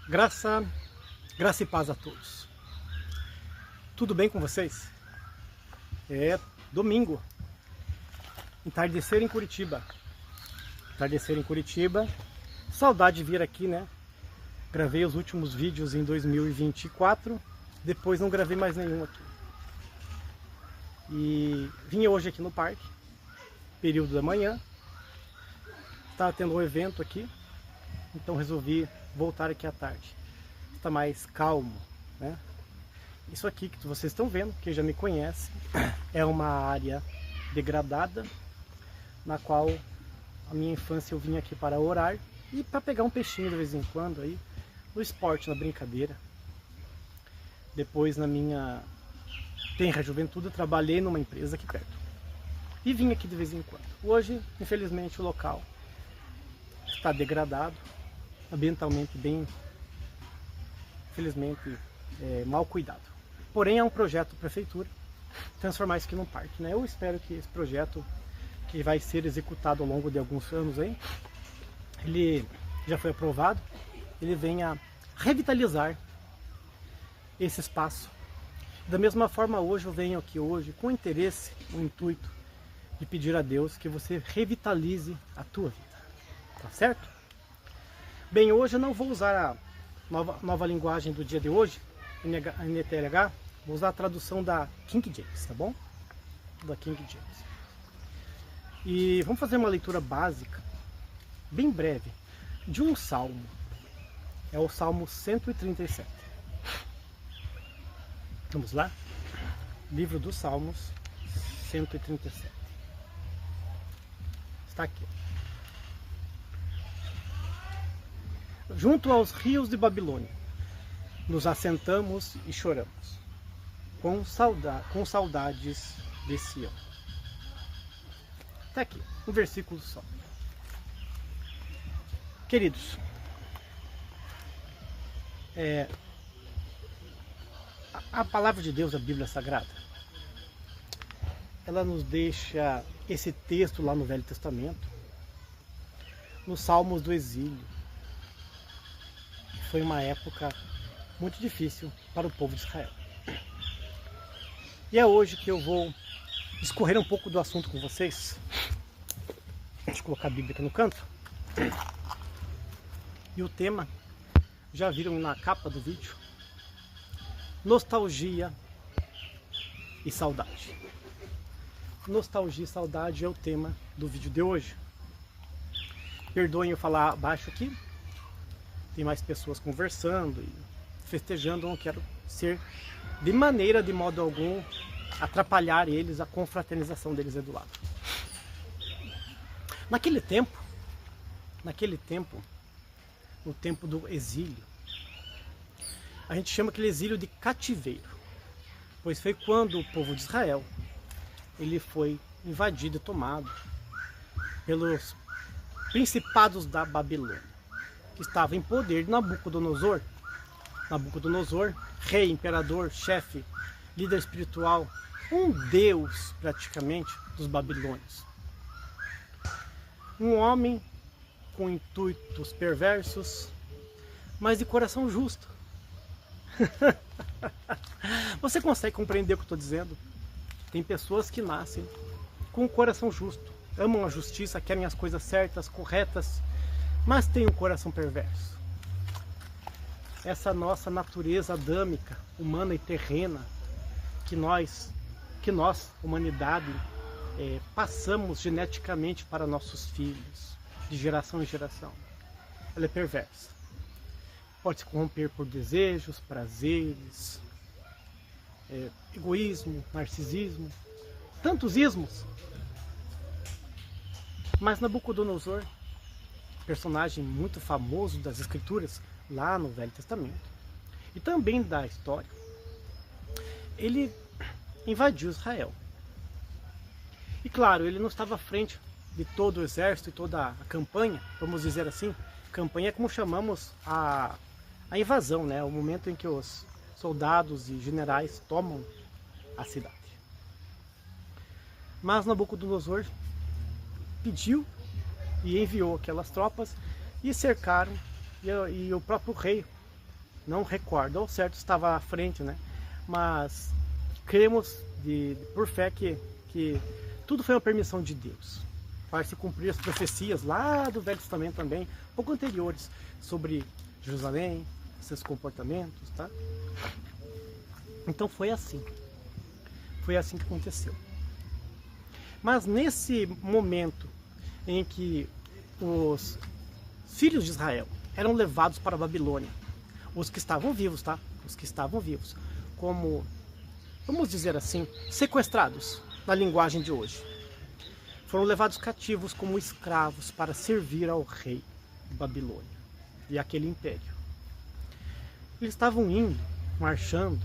Graça e paz a todos. Tudo bem com vocês? É domingo, entardecer em Curitiba. Saudade de vir aqui, né? Gravei os últimos vídeos em 2024, depois não gravei mais nenhum aqui. E vim hoje aqui no parque, período da manhã. Estava tendo um evento aqui, então resolvi voltar aqui à tarde. Está mais calmo, né? Isso aqui que vocês estão vendo, quem já me conhece, é uma área degradada, na qual a minha infância eu vinha aqui para orar e para pegar um peixinho de vez em quando aí, no esporte, na brincadeira. Depois, na minha tenra juventude, eu trabalhei numa empresa aqui perto e vim aqui de vez em quando. Hoje, infelizmente, o local está degradado, ambientalmente bem, infelizmente, mal cuidado. Porém, é um projeto da prefeitura transformar isso aqui num parque, né? Eu espero que esse projeto, que vai ser executado ao longo de alguns anos aí, ele já foi aprovado, ele venha revitalizar esse espaço. Da mesma forma, hoje eu venho aqui hoje com interesse, o intuito de pedir a Deus que você revitalize a tua vida, tá certo? Bem, hoje eu não vou usar a nova linguagem do dia de hoje, NTLH, vou usar a tradução da King James, tá bom? Da King James. E vamos fazer uma leitura básica, bem breve, de um salmo. É o Salmo 137. Vamos lá? Livro dos Salmos 137. Está aqui. Junto aos rios de Babilônia, nos assentamos e choramos, com saudades de Sião. Está aqui, um versículo só. Queridos, a palavra de Deus, a Bíblia Sagrada, ela nos deixa esse texto lá no Velho Testamento, nos Salmos do Exílio. Foi uma época muito difícil para o povo de Israel. E é hoje que eu vou discorrer um pouco do assunto com vocês. Deixa eu colocar a Bíblia aqui no canto. E o tema, já viram na capa do vídeo? Nostalgia e saudade. Nostalgia e saudade é o tema do vídeo de hoje. Perdoem eu falar baixo aqui. Tem mais pessoas conversando e festejando. Eu não quero ser de modo algum, atrapalhar eles, a confraternização deles é do lado. Naquele tempo, no tempo do exílio, a gente chama aquele exílio de cativeiro, pois foi quando o povo de Israel ele foi invadido e tomado pelos principados da Babilônia, que estava em poder de Nabucodonosor. Nabucodonosor, rei, imperador, chefe, líder espiritual, um deus praticamente dos babilônios. Um homem com intuitos perversos, mas de coração justo. Você consegue compreender o que eu estou dizendo? Tem pessoas que nascem com um coração justo, amam a justiça, querem as coisas certas, corretas, mas tem um coração perverso. Essa nossa natureza adâmica, humana e terrena, que nós, humanidade, passamos geneticamente para nossos filhos, de geração em geração. Ela é perversa. Pode se corromper por desejos, prazeres, egoísmo, narcisismo, tantos ismos. Mas Nabucodonosor, personagem muito famoso das Escrituras, lá no Velho Testamento, e também da história, ele invadiu Israel. E claro, ele não estava à frente de todo o exército e toda a campanha, vamos dizer assim. Campanha é como chamamos a invasão, né? O momento em que os soldados e generais tomam a cidade. Mas Nabucodonosor pediu e enviou aquelas tropas e cercaram, e o próprio rei não recordo ao certo, estava à frente, né? Mas cremos por fé que tudo foi uma permissão de Deus para se cumprir as profecias lá do Velho Testamento também, pouco anteriores, sobre Jerusalém, seus comportamentos, tá? Então foi assim que aconteceu. Mas nesse momento em que os filhos de Israel eram levados para a Babilônia, os que estavam vivos, tá? Os que estavam vivos, como, vamos dizer assim, sequestrados, na linguagem de hoje. Foram levados cativos como escravos para servir ao rei de Babilônia e aquele império. Eles estavam indo, marchando,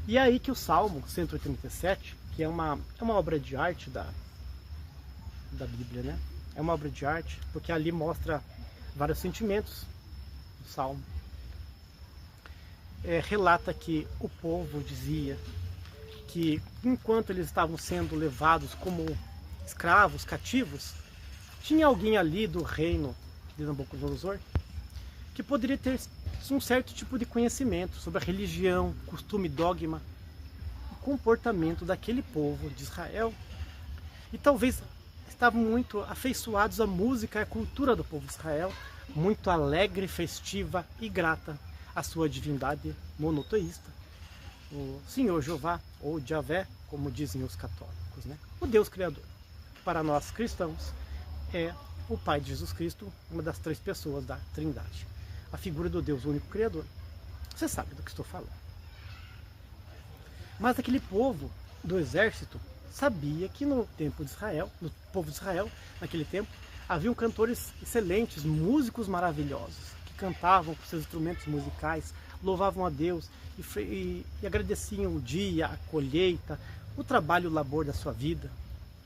e é aí que o Salmo 187, que é uma obra de arte da Bíblia, né? É uma obra de arte, porque ali mostra vários sentimentos do Salmo. Relata que o povo dizia que enquanto eles estavam sendo levados como escravos, cativos, tinha alguém ali do reino de Nabucodonosor que poderia ter um certo tipo de conhecimento sobre a religião, costume, dogma e comportamento daquele povo de Israel. E talvez estavam muito afeiçoados à música e à cultura do povo de Israel, muito alegre, festiva e grata à sua divindade monoteísta, o Senhor Jeová, ou Javé, como dizem os católicos, né? O Deus Criador. Para nós cristãos, é o Pai de Jesus Cristo, uma das 3 pessoas da Trindade. A figura do Deus único Criador. Você sabe do que estou falando. Mas aquele povo do exército sabia que no tempo de Israel, no povo de Israel, naquele tempo, haviam cantores excelentes, músicos maravilhosos, que cantavam com seus instrumentos musicais, louvavam a Deus e agradeciam o dia, a colheita, o trabalho e o labor da sua vida,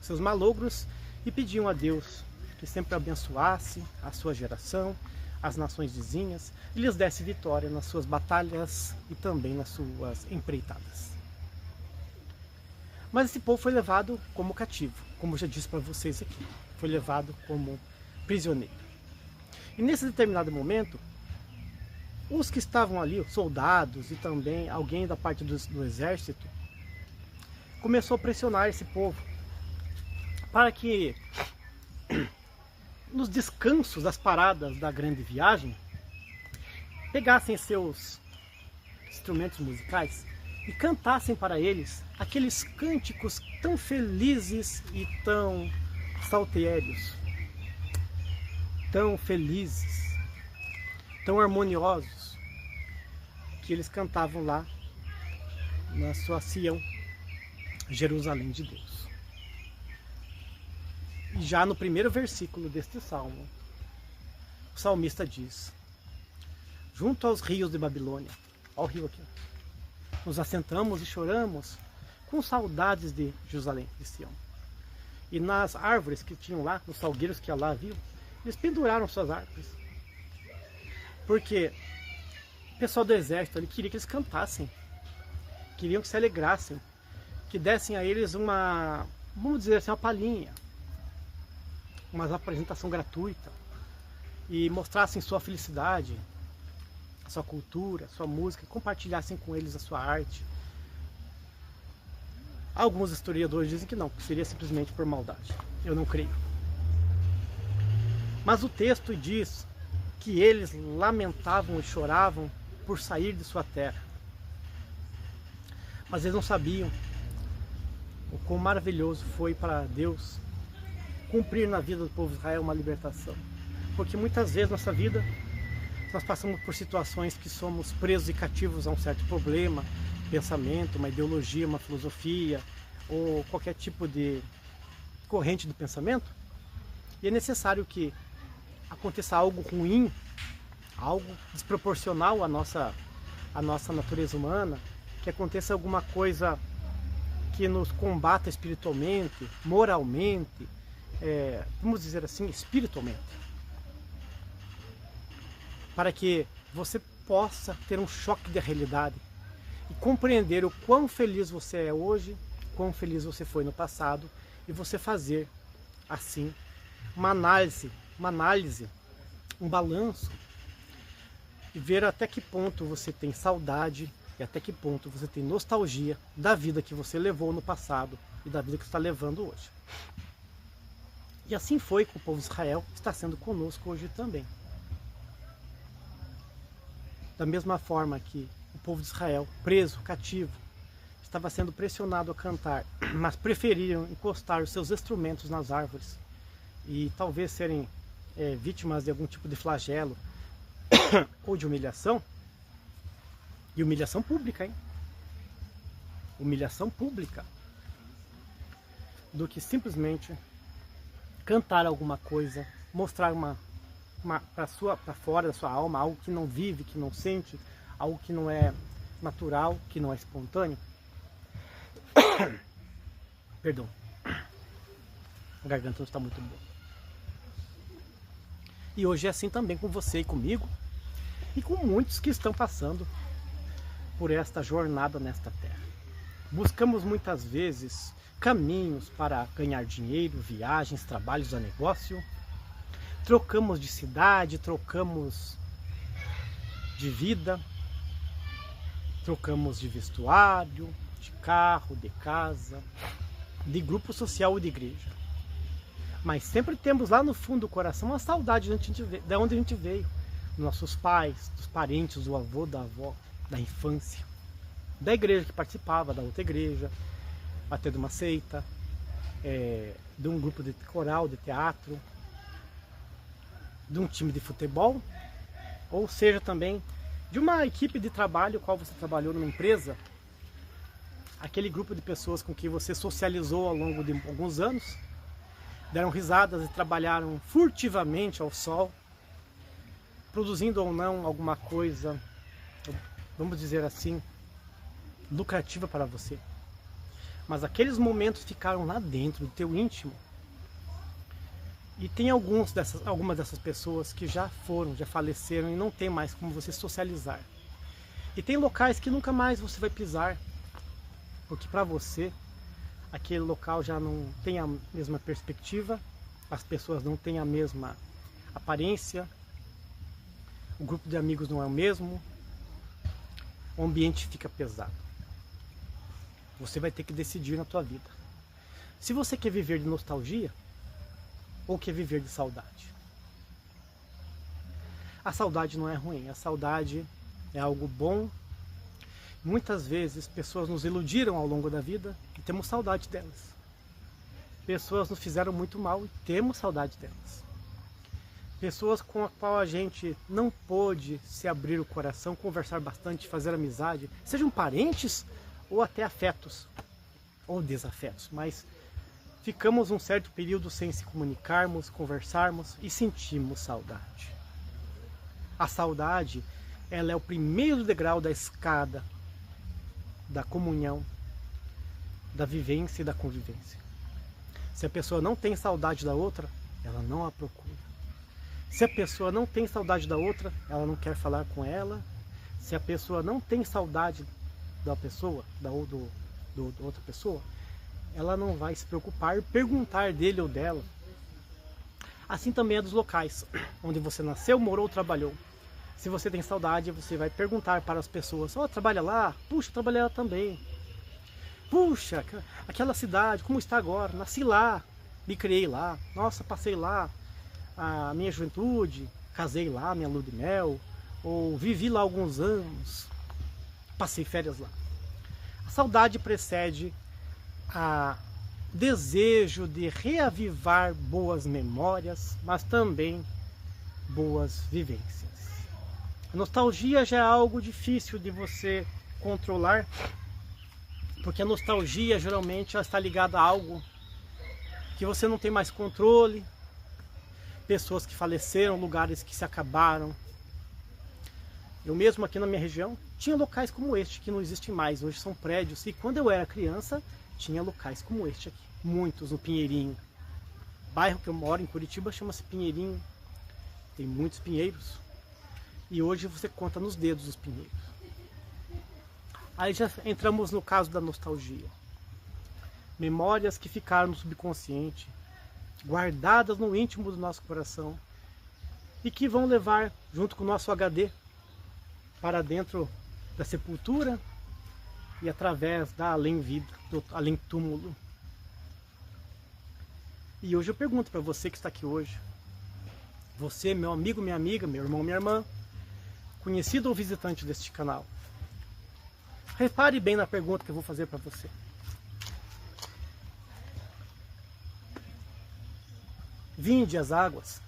seus malogros, e pediam a Deus que sempre abençoasse a sua geração, as nações vizinhas, e lhes desse vitória nas suas batalhas e também nas suas empreitadas. Mas esse povo foi levado como cativo, como eu já disse para vocês aqui, foi levado como prisioneiro. E nesse determinado momento, os que estavam ali, os soldados e também alguém da parte do exército, começou a pressionar esse povo para que nos descansos das paradas da grande viagem pegassem seus instrumentos musicais e cantassem para eles aqueles cânticos tão felizes e tão saltérios, tão felizes, tão harmoniosos, que eles cantavam lá na sua Sião, Jerusalém de Deus. E já no primeiro versículo deste salmo, o salmista diz: junto aos rios de Babilônia, olha o rio aqui, nos assentamos e choramos com saudades de Jerusalém, de Sião. E nas árvores que tinham lá, nos salgueiros que lá haviam, eles penduraram suas árvores. Porque o pessoal do exército ali queria que eles cantassem, queriam que se alegrassem, que dessem a eles uma, vamos dizer assim, uma palhinha, uma apresentação gratuita, e mostrassem sua felicidade, sua cultura, sua música, compartilhassem com eles a sua arte. Alguns historiadores dizem que não, que seria simplesmente por maldade. Eu não creio. Mas o texto diz que eles lamentavam e choravam por sair de sua terra. Mas eles não sabiam o quão maravilhoso foi para Deus cumprir na vida do povo de Israel uma libertação. Porque muitas vezes na nossa vida nós passamos por situações que somos presos e cativos a um certo problema, pensamento, uma ideologia, uma filosofia ou qualquer tipo de corrente do pensamento, e é necessário que aconteça algo ruim, algo desproporcional à nossa natureza humana, que aconteça alguma coisa que nos combata espiritualmente, moralmente, vamos dizer assim, espiritualmente, para que você possa ter um choque de realidade e compreender o quão feliz você é hoje, quão feliz você foi no passado, e você fazer assim uma análise, um balanço, e ver até que ponto você tem saudade e até que ponto você tem nostalgia da vida que você levou no passado e da vida que você está levando hoje. E assim foi com o povo de Israel, está sendo conosco hoje também. Da mesma forma que o povo de Israel, preso, cativo, estava sendo pressionado a cantar, mas preferiram encostar os seus instrumentos nas árvores e talvez serem vítimas de algum tipo de flagelo ou de humilhação, e humilhação pública, hein? Humilhação pública, do que simplesmente cantar alguma coisa, mostrar para fora da sua alma algo que não vive, que não sente, algo que não é natural, que não é espontâneo. Perdão, a garganta não está muito boa. E hoje é assim também com você e comigo, e com muitos que estão passando por esta jornada nesta terra. Buscamos muitas vezes caminhos para ganhar dinheiro, viagens, trabalhos a negócio. Trocamos de cidade, trocamos de vida, trocamos de vestuário, de carro, de casa, de grupo social e de igreja. Mas sempre temos lá no fundo do coração a saudade de onde a gente veio. Dos nossos pais, dos parentes, do avô, da avó, da infância, da igreja que participava, da outra igreja, até de uma seita, de um grupo de coral, de teatro, de um time de futebol, ou seja também de uma equipe de trabalho qual você trabalhou numa empresa, aquele grupo de pessoas com que você socializou ao longo de alguns anos, deram risadas e trabalharam furtivamente ao sol, produzindo ou não alguma coisa, vamos dizer assim, lucrativa para você. Mas aqueles momentos ficaram lá dentro do teu íntimo. E tem algumas dessas pessoas que já faleceram e não tem mais como você socializar. E tem locais que nunca mais você vai pisar, porque para você aquele local já não tem a mesma perspectiva, as pessoas não têm a mesma aparência, o grupo de amigos não é o mesmo, o ambiente fica pesado. Você vai ter que decidir na tua vida. Se você quer viver de nostalgia ou quer viver de saudade. A saudade não é ruim, a saudade é algo bom. Muitas vezes pessoas nos iludiram ao longo da vida e temos saudade delas. Pessoas nos fizeram muito mal e temos saudade delas. Pessoas com a qual a gente não pôde se abrir o coração, conversar bastante, fazer amizade, sejam parentes ou até afetos, ou desafetos, mas ficamos um certo período sem se comunicarmos, conversarmos e sentimos saudade. A saudade, ela é o primeiro degrau da escada da comunhão, da vivência e da convivência. Se a pessoa não tem saudade da outra, ela não a procura. Se a pessoa não tem saudade da outra, ela não quer falar com ela. Se a pessoa não tem saudade da pessoa, da outra pessoa, ela não vai se preocupar, perguntar dele ou dela. Assim também é dos locais onde você nasceu, morou, trabalhou. Se você tem saudade, você vai perguntar para as pessoas: "Oh, trabalha lá? Puxa, trabalhei lá também. Puxa, aquela cidade, como está agora? Nasci lá, me criei lá. Nossa, passei lá a minha juventude, casei lá, minha lua de mel, ou vivi lá alguns anos, passei férias lá." A saudade precede a desejo de reavivar boas memórias, mas também boas vivências. A nostalgia já é algo difícil de você controlar, porque a nostalgia geralmente ela está ligada a algo que você não tem mais controle, pessoas que faleceram, lugares que se acabaram. Eu mesmo aqui na minha região tinha locais como este que não existem mais, hoje são prédios, e quando eu era criança tinha locais como este aqui, muitos no Pinheirinho. O bairro que eu moro em Curitiba chama-se Pinheirinho, tem muitos pinheiros, e hoje você conta nos dedos os pinheiros. Aí já entramos no caso da nostalgia. Memórias que ficaram no subconsciente, guardadas no íntimo do nosso coração, e que vão levar, junto com o nosso HD, para dentro da sepultura e através da além-vida, do além-túmulo. E hoje eu pergunto para você que está aqui hoje, você, meu amigo, minha amiga, meu irmão, minha irmã, conhecido ou visitante deste canal, repare bem na pergunta que eu vou fazer para você. Vinde as águas.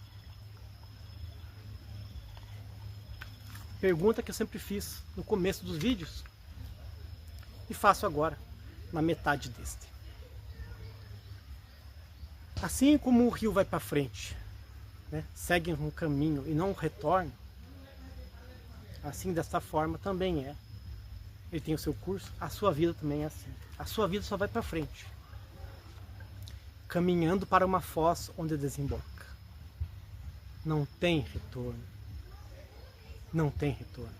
Pergunta que eu sempre fiz no começo dos vídeos e faço agora, na metade deste. Assim como o rio vai para frente, né, segue um caminho e não retorna, assim dessa forma também é. Ele tem o seu curso, a sua vida também é assim. A sua vida só vai para frente, caminhando para uma foz onde desemboca. Não tem retorno. Não tem retorno.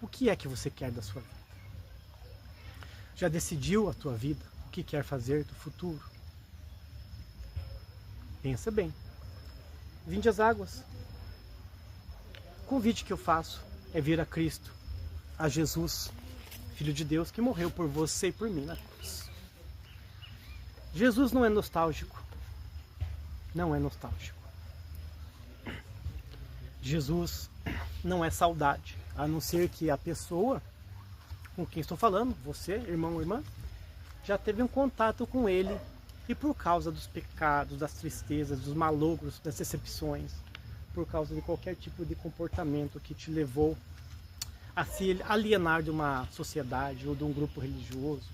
O que é que você quer da sua vida? Já decidiu a tua vida? O que quer fazer do futuro? Pensa bem. Vinde às águas. O convite que eu faço é vir a Cristo, a Jesus, Filho de Deus, que morreu por você e por mim na cruz. Jesus não é nostálgico. Não é nostálgico. Jesus não é saudade, a não ser que a pessoa com quem estou falando, você, irmão ou irmã, já teve um contato com ele e por causa dos pecados, das tristezas, dos malogros, das decepções, por causa de qualquer tipo de comportamento que te levou a se alienar de uma sociedade ou de um grupo religioso.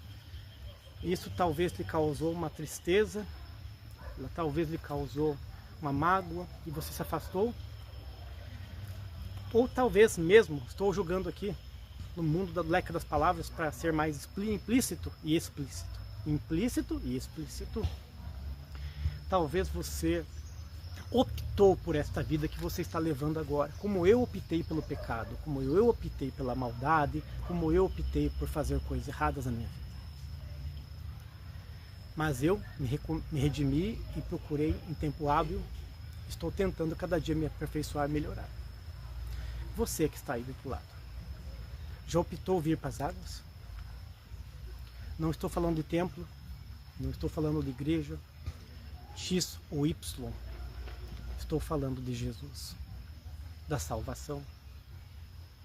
Isso talvez lhe causou uma tristeza, talvez lhe causou uma mágoa e você se afastou. Ou talvez mesmo, estou julgando aqui, no mundo do leque das palavras, para ser mais implícito e explícito. Implícito e explícito. Talvez você optou por esta vida que você está levando agora. Como eu optei pelo pecado, como eu optei pela maldade, como eu optei por fazer coisas erradas na minha vida. Mas eu me redimi e procurei em tempo hábil, estou tentando cada dia me aperfeiçoar e melhorar. Você que está aí do outro lado, já optou vir para as águas? Não estou falando de templo, não estou falando de igreja, X ou Y. Estou falando de Jesus, da salvação.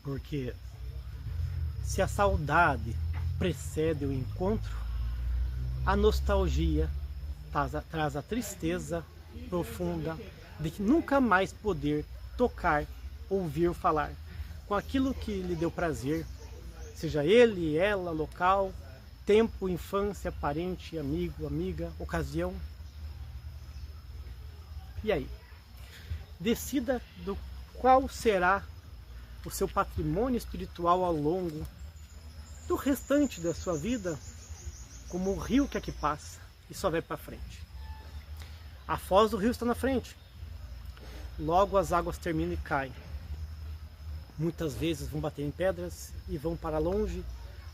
Porque se a saudade precede o encontro, a nostalgia traz a tristeza profunda de nunca mais poder tocar, ouvir falar com aquilo que lhe deu prazer, seja ele, ela, local, tempo, infância, parente, amigo, amiga, ocasião. E aí? Decida do qual será o seu patrimônio espiritual ao longo do restante da sua vida, como o rio que aqui passa e só vai para frente. A foz do rio está na frente. Logo as águas terminam e caem. Muitas vezes vão bater em pedras e vão para longe,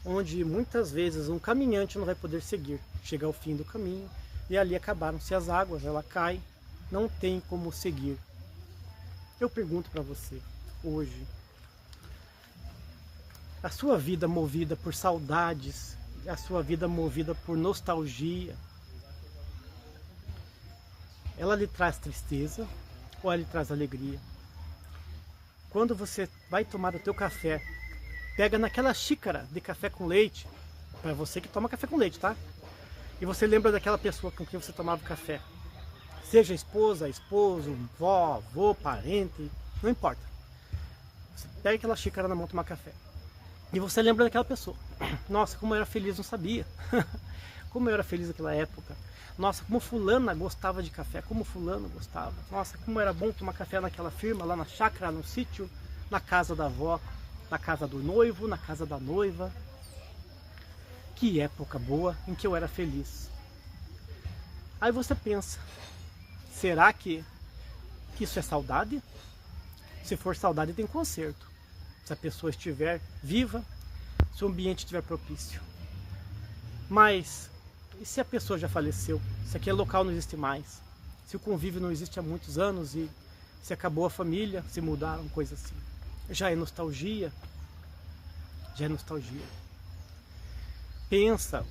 onde muitas vezes um caminhante não vai poder seguir. Chega ao fim do caminho e ali acabaram-se as águas, ela cai, não tem como seguir. Eu pergunto para você, hoje, a sua vida movida por saudades, a sua vida movida por nostalgia, ela lhe traz tristeza ou ela lhe traz alegria? Quando você vai tomar o teu café, pega naquela xícara de café com leite, para você que toma café com leite, tá? E você lembra daquela pessoa com quem você tomava café. Seja esposa, esposo, vó, avô, parente, não importa. Você pega aquela xícara na mão tomar café. E você lembra daquela pessoa. Nossa, como eu era feliz, não sabia. Como eu era feliz naquela época. Nossa, como fulana gostava de café, como fulano gostava. Nossa, como era bom tomar café naquela firma, lá na chácara, no sítio, na casa da avó, na casa do noivo, na casa da noiva. Que época boa em que eu era feliz. Aí você pensa, será que isso é saudade? Se for saudade, tem conserto. Se a pessoa estiver viva, se o ambiente estiver propício. Mas e se a pessoa já faleceu? Se aquele local não existe mais? Se o convívio não existe há muitos anos e se acabou a família, se mudaram, coisa assim. já é nostalgia. Já é nostalgia. Pensa,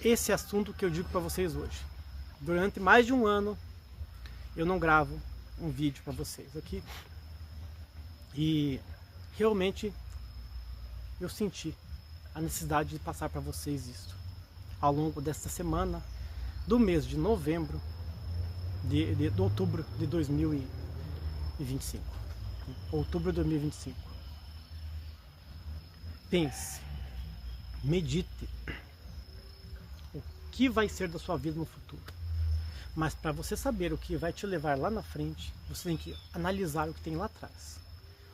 esse assunto que eu digo para vocês hoje. Durante mais de um ano eu não gravo um vídeo para vocês aqui. E realmente eu senti a necessidade de passar para vocês isso. Ao longo desta semana, do mês de novembro, de outubro de 2025. Outubro de 2025. Pense, medite o que vai ser da sua vida no futuro. Mas para você saber o que vai te levar lá na frente, você tem que analisar o que tem lá atrás.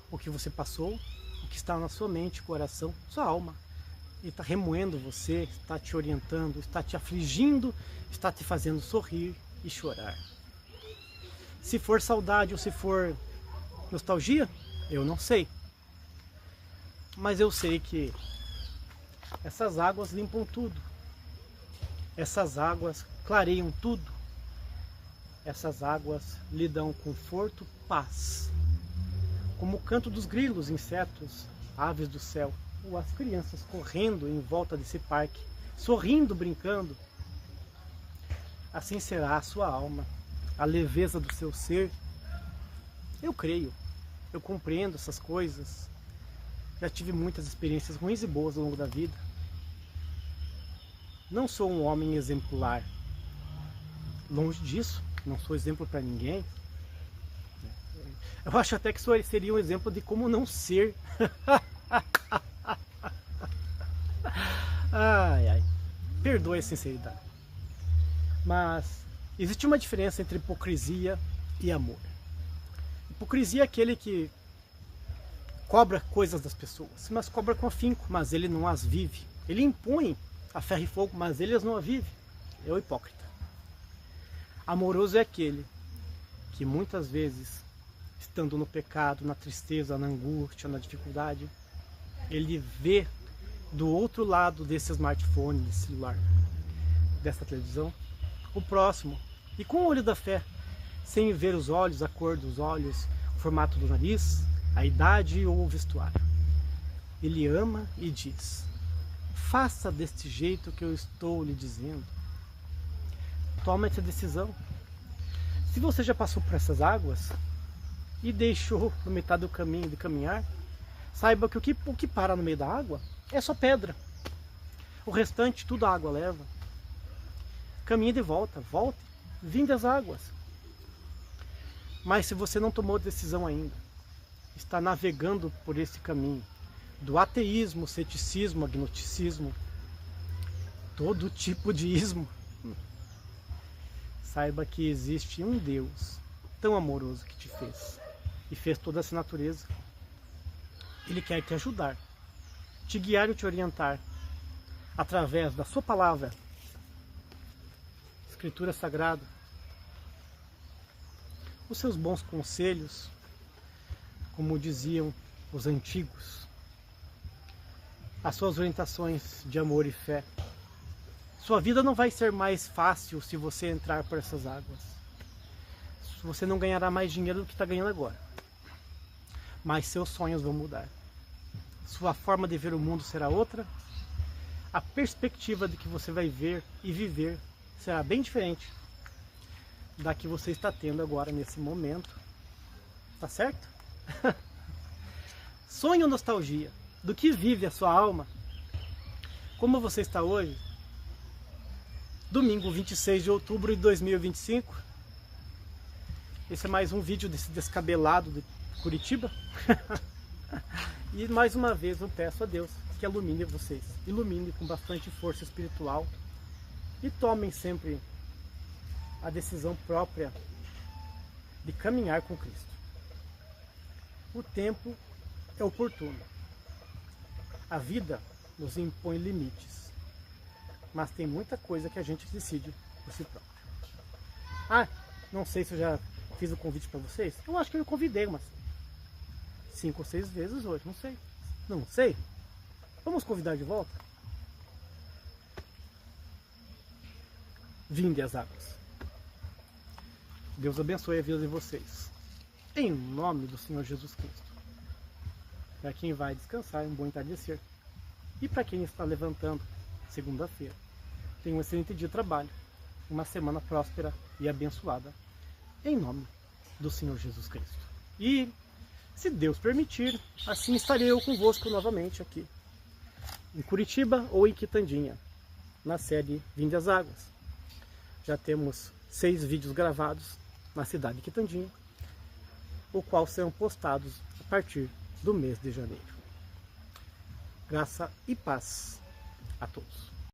O que você passou, o que está na sua mente, coração, sua alma. Ele está remoendo você, está te orientando, está te afligindo, está te fazendo sorrir e chorar. Se for saudade ou se for nostalgia, eu não sei. Mas eu sei que essas águas limpam tudo. Essas águas clareiam tudo. Essas águas lhe dão conforto, paz. Como o canto dos grilos, insetos, aves do céu, ou as crianças correndo em volta desse parque, sorrindo, brincando. Assim será a sua alma, a leveza do seu ser. Eu creio, eu compreendo essas coisas. Já tive muitas experiências ruins e boas ao longo da vida. Não sou um homem exemplar. Longe disso, não sou exemplo para ninguém. Eu acho até que isso seria um exemplo de como não ser. Ai, ai. Perdoe a sinceridade. Mas existe uma diferença entre hipocrisia e amor. Hipocrisia é aquele que cobra coisas das pessoas, mas cobra com afinco, mas ele não as vive. Ele impõe a ferro e fogo, mas ele as não as vive. É o hipócrita. Amoroso é aquele que muitas vezes, estando no pecado, na tristeza, na angústia, na dificuldade, ele vê do outro lado desse smartphone, desse celular, dessa televisão, o próximo, e com o olho da fé, sem ver os olhos, a cor dos olhos, o formato do nariz, a idade ou o vestuário. Ele ama e diz: faça deste jeito que eu estou lhe dizendo. Toma essa decisão. Se você já passou por essas águas e deixou no metade do caminho de caminhar, saiba que o que para no meio da água é só pedra. O restante tudo a água leva. Caminhe de volta, volte, vinde as águas. Mas se você não tomou decisão ainda, está navegando por esse caminho do ateísmo, ceticismo, agnosticismo, todo tipo de ismo, saiba que existe um Deus tão amoroso que te fez e fez toda essa natureza. Ele quer te ajudar, te guiar e te orientar através da sua palavra, Escritura Sagrada, os seus bons conselhos, como diziam os antigos, as suas orientações de amor e fé. Sua vida não vai ser mais fácil se você entrar por essas águas. Você não ganhará mais dinheiro do que está ganhando agora. Mas seus sonhos vão mudar. Sua forma de ver o mundo será outra. A perspectiva de que você vai ver e viver será bem diferente da que você está tendo agora nesse momento. Tá certo? Sonho, nostalgia do que vive a sua alma. Como você está hoje? Domingo 26 de outubro de 2025. Esse é mais um vídeo desse descabelado de Curitiba. E mais uma vez eu peço a Deus que ilumine vocês. Ilumine com bastante força espiritual. E tomem sempre a decisão própria de caminhar com Cristo. O tempo é oportuno. A vida nos impõe limites. Mas tem muita coisa que a gente decide por si próprio. Ah, não sei se eu já fiz o convite para vocês. Eu acho que eu convidei umas 5 ou 6 vezes hoje, não sei. Não sei. Vamos convidar de volta? Vinde as águas. Deus abençoe a vida de vocês. Em nome do Senhor Jesus Cristo. Para quem vai descansar, um bom entardecer. E para quem está levantando, segunda-feira, tenha um excelente dia de trabalho, uma semana próspera e abençoada, em nome do Senhor Jesus Cristo. E, se Deus permitir, assim estarei eu convosco novamente aqui, em Curitiba ou em Quitandinha, na série Vinde às Águas. Já temos 6 vídeos gravados na cidade de Quitandinha, o qual serão postados a partir do mês de janeiro. Graça e paz a todos.